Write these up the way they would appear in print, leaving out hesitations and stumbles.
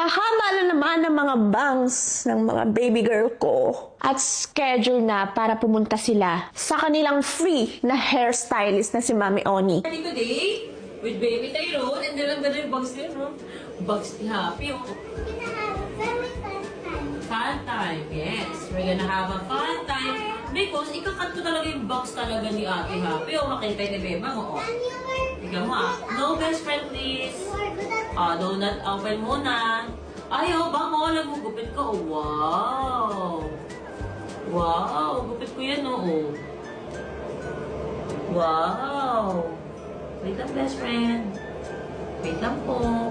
Hahaba na naman ang mga bangs ng mga baby girl ko. At schedule na para pumunta sila sa kanilang free na hairstylist na si Mami Oni. Today, with baby Tyrone, and then ang ganda yung bugs niya, no? Bugs ni Happy, oh. We're gonna have a very fun time. Fun time, yes. We're gonna have a fun time. Because ikakat ko talaga yung box talaga ni Ate Happy. O, makikita ni Bebang, oo. And you were Tignan mo, ah. No best friend, please. good at Donut open muna. Ayaw, baka wala mo. Gupit ko. Oh, wow. Wow, gupit ko yan, oo. Wow. Wait lang, best friend. Wait lang po.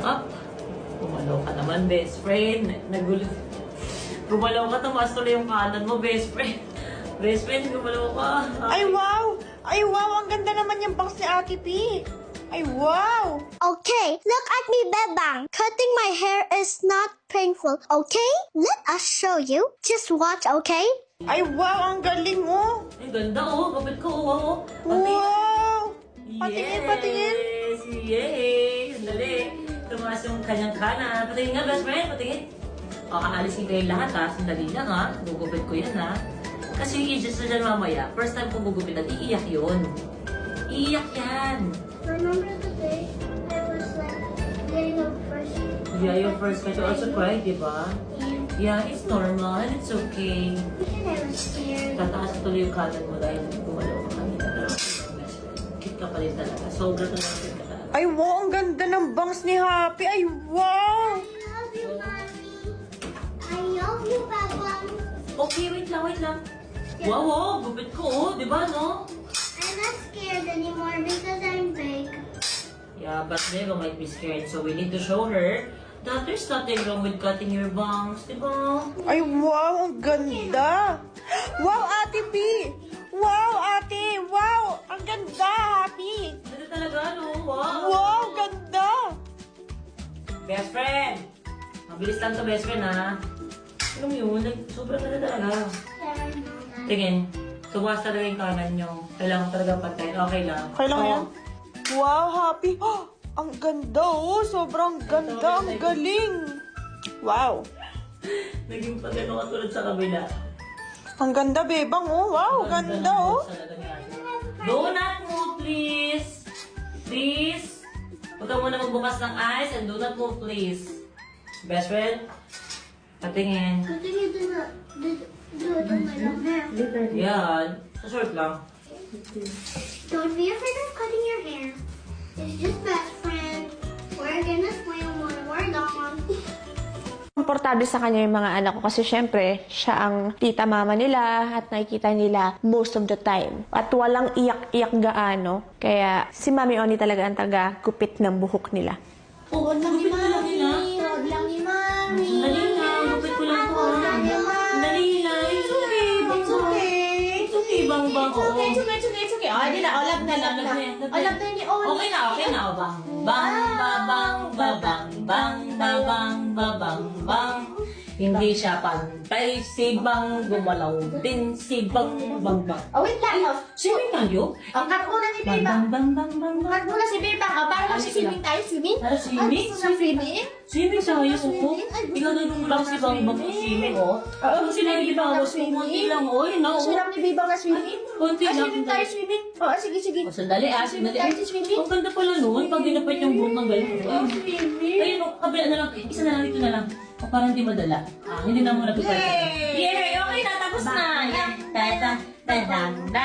Up. Gumalaw ka naman, best friend. Nagulat. Gumalaw ka, tumaas tuloy yung kanan mo, best friend. Best friend, gumalaw ka. Ay, wow! Ay, wow! Ang ganda naman yung bangs ni Ate P. Ay, wow! Okay, look at me, Bebang. Cutting my hair is not painful, okay? Let us show you. Just watch, okay? Ay, wow! Ang galing mo! Ay, ganda, oh. Gupit ko, oh. Wow! Patingin, patingin. Yes! Yay! Sandali. Tumaas yung kanyang kanan. Patingin nga, best friend. Patingin. Aalisin ko yung lahat, ha. Sandali lang, ha. Gugupit ko yan, ha. Kasi yung i-adjust na dyan mamaya. First time kong gugupitan, iiyak yun. Iiyak yan. Remember the day I was like getting up first? Yeah, yung first time. You also cried, di ba? Yeah, it's normal. It's okay. And I was scared. Tataas tuloy yung kanan mo dahil gumalaw ka kanina. Pero, best friend, cute ka pa rin talaga. Sobra talaga cute ka talaga. Ay, wow! Ang ganda ng bangs ni Happy. Ay, wow! I love you, Mommy. I love you, Bebang. Okay, wait lang, wait lang. Wow, wow, gupit ko, oh. Di ba, no? I'm not scared anymore because I'm big. Yeah, but Neva might be scared, so we need to show her that there's nothing wrong with cutting your bangs, di ba? Ay, wow! Ang ganda! Wow, Ate P! Wow, Ate! Wow! Ang ganda, Happy! Ganda talaga, no? Wow! Wow! Ganda! Best friend! Mabilis lang to, best friend, ha? Alam mo yun, sobrang ganda talaga. Tingin, tumaas talaga yung kanan nyo. Kailangan talaga patayin. Okay lang. Okay lang Oo. yan? Wow, Happy! Oh, ang ganda, oh! Sobrang ganda! Ang galing! Wow! Naging pagano katulad sa kabila. Ang ganda, Bebang, oh! Wow! Ganda, oh! Donut mo, please! Please! Huwag ka muna magbukas ng eyes and donut mo, please. Best friend? Patingin. Good thing you did not do it on my long hair. Yan. Sa short lang. Don't be afraid of cutting your hair. It's just best friend. We're gonna swim when we're done. Komportable sa kanya yung mga anak ko kasi syempre, siya ang tita mama nila at nakikita nila most of the time. At walang iyak-iyak gaano. Kaya si Mami Oni talaga ang taga-gupit ng buhok nila. Oo, gupit ko lang nila. Huwag lang ni Mami. Dali na, gupit ko lang po. Dali na, it's okay. It's okay. It's okay, bang bang. It's okay, it's okay, it's okay, it's okay. Oh, hindi na, olap na, olap na. Olap na ni Oli. Okay na, okay na. Bang, bang, babang, babang, bang, babang, babang, bang. Hindi siya pantay, si Bang, gumalaw din si Bang, bang, bang. Oh, wait lang. Oh, Swimming tayo? ang cut muna ni Bang, Bebang. bang, bang, bang, bang, Cut bang. muna si Bebang. Oh, para lang si swimming tayo, swimming. Para swimming? Gusto na swimming? Swimming tayo, kuko. Ikaw na nung lang si Bang, bang, swimming, oh. Kung sinabi ba, was kumunti lang, oh, yun, oh. Gusto lang ni Bebang na swimming? Konti lang. Swimming tayo, swimming. Oh, sige, sige. O, sandali, Swimming sandali. tayo sa swimming. Ang ganda pala noon, pag ginapit yung buhok ng ganito. Oh, swimming. Ayun, kabila na lang. Isa na lang dito na lang. O, parang hindi madala. Hindi na muna pipay. Yay! Okay na, tapos na. Yan.